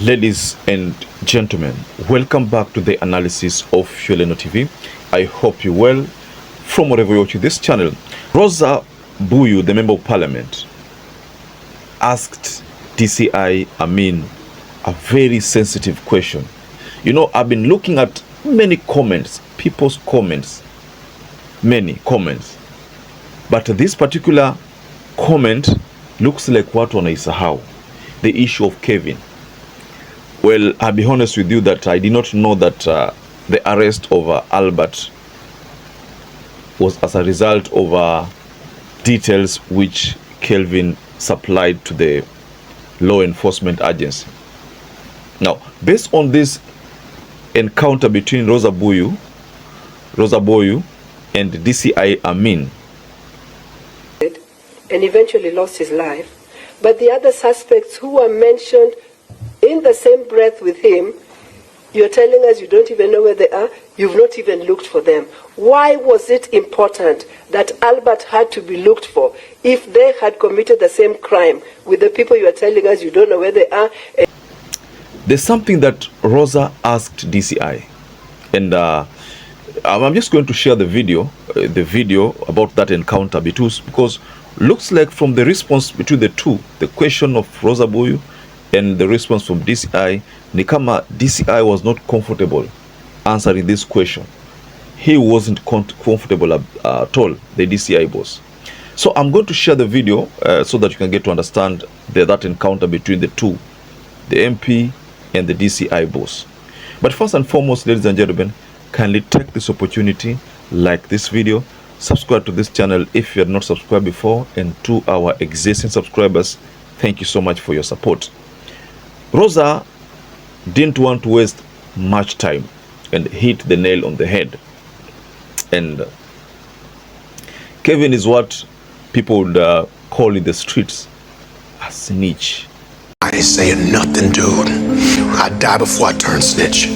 Ladies and gentlemen, welcome back to the analysis of YOLENO TV. I hope you're well from wherever you're watching this channel. ROSA BUYU, the Member of Parliament, asked DCI AMIN a very sensitive question. You know, I've been looking at many comments, people's comments, many comments. But this particular comment looks like what wanaisahau, the issue of Kevin. Well, I'll be honest with you that I did not know that the arrest of Albert was as a result of details which Kelvin supplied to the law enforcement agency. Now, based on this encounter between ROSA BUYU and DCI AMIN, and eventually lost his life, but the other suspects who were mentioned in the same breath with him, you're telling us you don't even know where they are, you've not even looked for them. Why was it important that Albert had to be looked for if they had committed the same crime with the people you are telling us you don't know where they are? There's something that Rosa asked DCI, and I'm just going to share the video about that encounter because looks like from the response between the two, the question of ROSA BUYU and the response from DCI, Nikama DCI was not comfortable answering this question. He wasn't comfortable at all, the DCI boss. So I'm going to share the video so that you can get to understand that encounter between the two, the MP and the DCI boss. But first and foremost, ladies and gentlemen, kindly take this opportunity, like this video, subscribe to this channel if you have not subscribed before, and to our existing subscribers, thank you so much for your support. Rosa didn't want to waste much time and hit the nail on the head. And Kevin is what people would call in the streets a snitch. I ain't saying nothing, dude. I die before I turn snitch.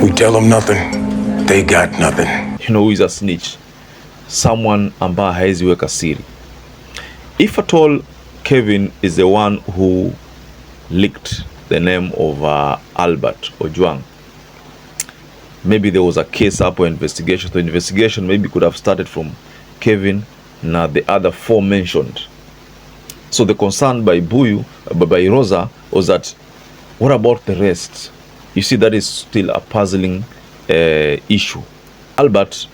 We tell them nothing, they got nothing. You know who is a snitch? Someone ambaye haezi weka siri. If at all Kevin is the one who leaked the name of Albert Ojwang, maybe there was a case up or investigation. The investigation maybe could have started from Kevin and the other four mentioned. So the concern by BUYU, by Rosa, was that what about the rest? You see, that is still a puzzling issue. Albert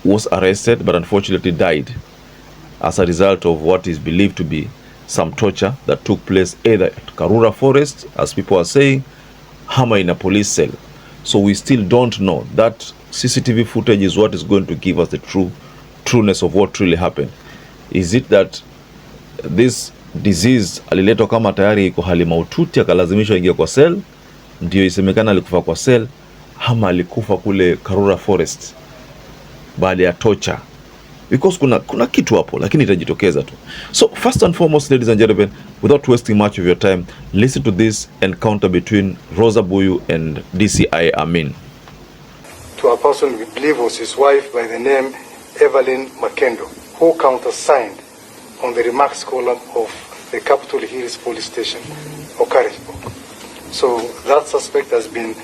was arrested but unfortunately died as a result of what is believed to be some torture that took place either at Karura Forest, as people are saying, or in a police cell. So we still don't know. That CCTV footage is what is going to give us the trueness of what really happened. Is it that this disease aliletwa kama tayari iko hali maututi akalazimishwa ingia kwa cell, ndio isemekana alikufa kwa cell, ama alikufa kule Karura Forest baada ya torture? Because kuna kitu hapo lakini itajitokeza tu. So first and foremost, ladies and gentlemen, without wasting much of your time, listen to this encounter between ROSA BUYU and DCI AMIN. To a person we believe was his wife by the name Evelyn Makendo, who countersigned on the remarks column of the Capitol Hills police station, Okarishbo. So that suspect has been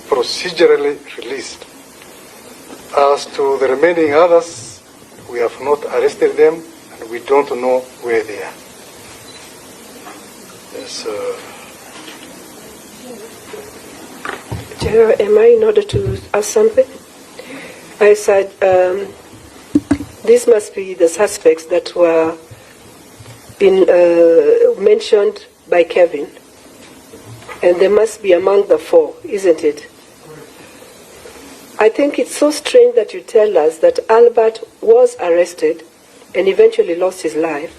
procedurally released. As to the remaining others, we have not arrested them and we don't know where they are. Yes, General, am I in order to ask something? I said these must be the suspects that were mentioned by Kevin, and they must be among the four, isn't it? I think it's so strange that you tell us that Albert was arrested and eventually lost his life,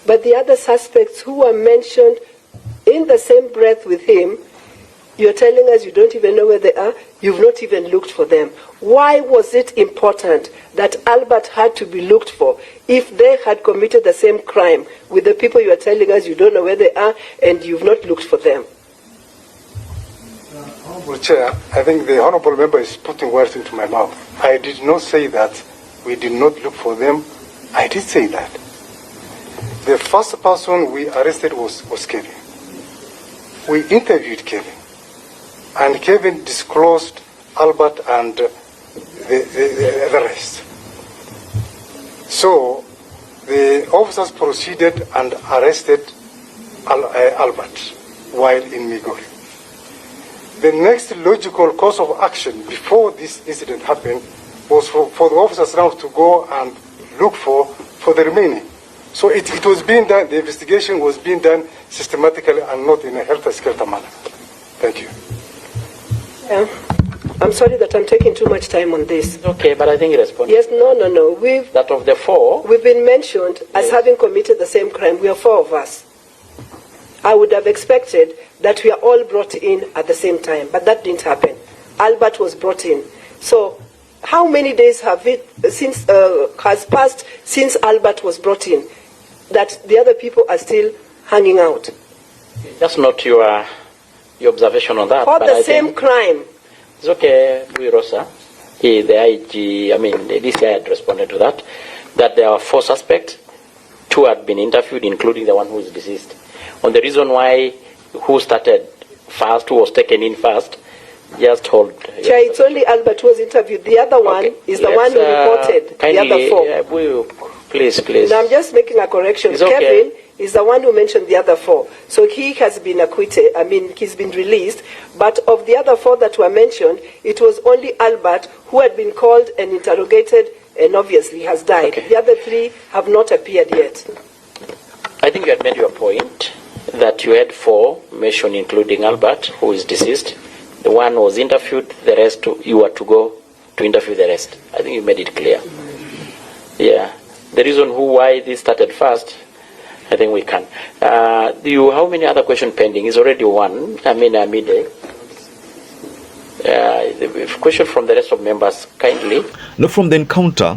but the other suspects who were mentioned in the same breath with him, you're telling us you don't even know where they are, you've not even looked for them. Why was it important that Albert had to be looked for if they had committed the same crime with the people you are telling us you don't know where they are and you've not looked for them? Honorable Chair, I think the Honorable Member is putting words into my mouth. I did not say that we did not look for them. I did say that. The first person we arrested was Kevin. We interviewed Kevin. and Kevin disclosed Albert and the rest. So the officers proceeded and arrested Albert while in Migori. The next logical course of action before this incident happened was for the officers now to go and look for the remaining. So it was being done, the investigation was being done systematically and not in a helter-skelter manner. Thank you. Yeah. I'm sorry that I'm taking too much time on this. Okay, but I think you responded. Yes, no. That of the four, We've been mentioned as having committed the same crime. We are 4 of us. I would have expected that we are all brought in at the same time, but that didn't happen. Albert was brought in. So how many days has passed since Albert was brought in that the other people are still hanging out? that's not your observation on that. For but the I same think crime. it's okay, BUYU ROSA. The IG, the DCI had responded to that, that there are 4 suspects, 2 had been interviewed, including the one who is deceased. On the reason why, who started first, who was taken in first, just hold. Chair, it's only Albert who was interviewed. The other one is the one who reported kindly, the other 4. BUYU, please. Now I'm just making a correction. It's okay. Kevin is the one who mentioned the other 4. So he has been acquitted, he's been released. But of the other 4 that were mentioned, it was only Albert who had been called and interrogated and obviously has died. Okay. The other 3 have not appeared yet. I think you had made your point that you had 4 mentioned, including Albert, who is deceased. The one was interviewed, the rest you were to go to interview the rest. I think you made it clear. Yeah. The reason why this started first, I think we can. How many other questions pending? Is already one. Midday. The question from the rest of members, kindly. No, from the encounter,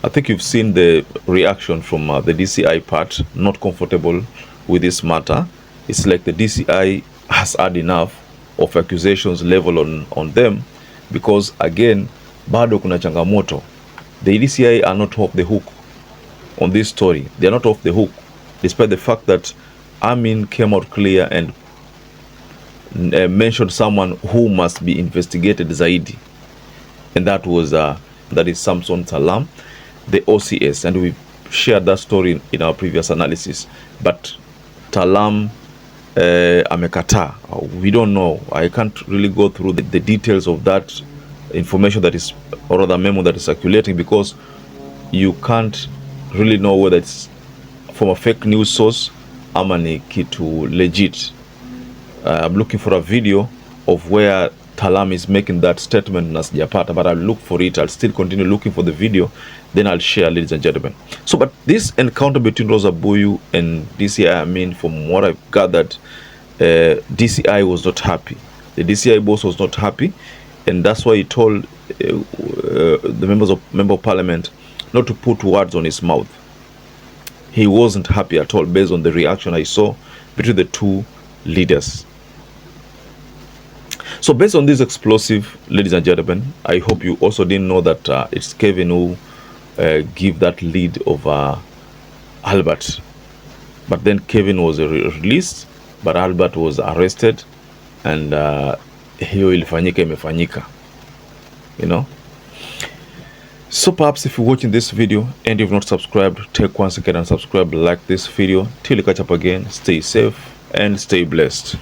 I think you've seen the reaction from the DCI part, not comfortable with this matter. It's like the DCI has had enough of accusations level on them, because again, bado kuna changamoto. The DCI are not off the hook on this story. They are not off the hook, despite the fact that AMIN came out clear and mentioned someone who must be investigated zaidi, and that is Samson Talam, the OCS, and we shared that story in our previous analysis. But Talam amekata. We don't know. I can't really go through the details of that information that is, or the memo that is circulating, because you can't really know whether it's from a fake news source ama ni kitu legit. I'm looking for a video of where Talam is making that statement na sijapata, but I'll look for it. I'll still continue looking for the video, then I'll share, ladies and gentlemen. So, but this encounter between Rosa BUYU and DCI, from what I've gathered, DCI was not happy. The DCI boss was not happy, and that's why he told the member of parliament not to put words on his mouth. He wasn't happy at all based on the reaction I saw between the 2 leaders. So based on this explosive, ladies and gentlemen, I hope you also didn't know that it's Kevin who give that lead over Albert. But then Kevin was released, but Albert was arrested, and hiyo ilifanyika imefanyika, So perhaps if you're watching this video and you've not subscribed, take one second and subscribe, like this video. Till you catch up again, stay safe and stay blessed.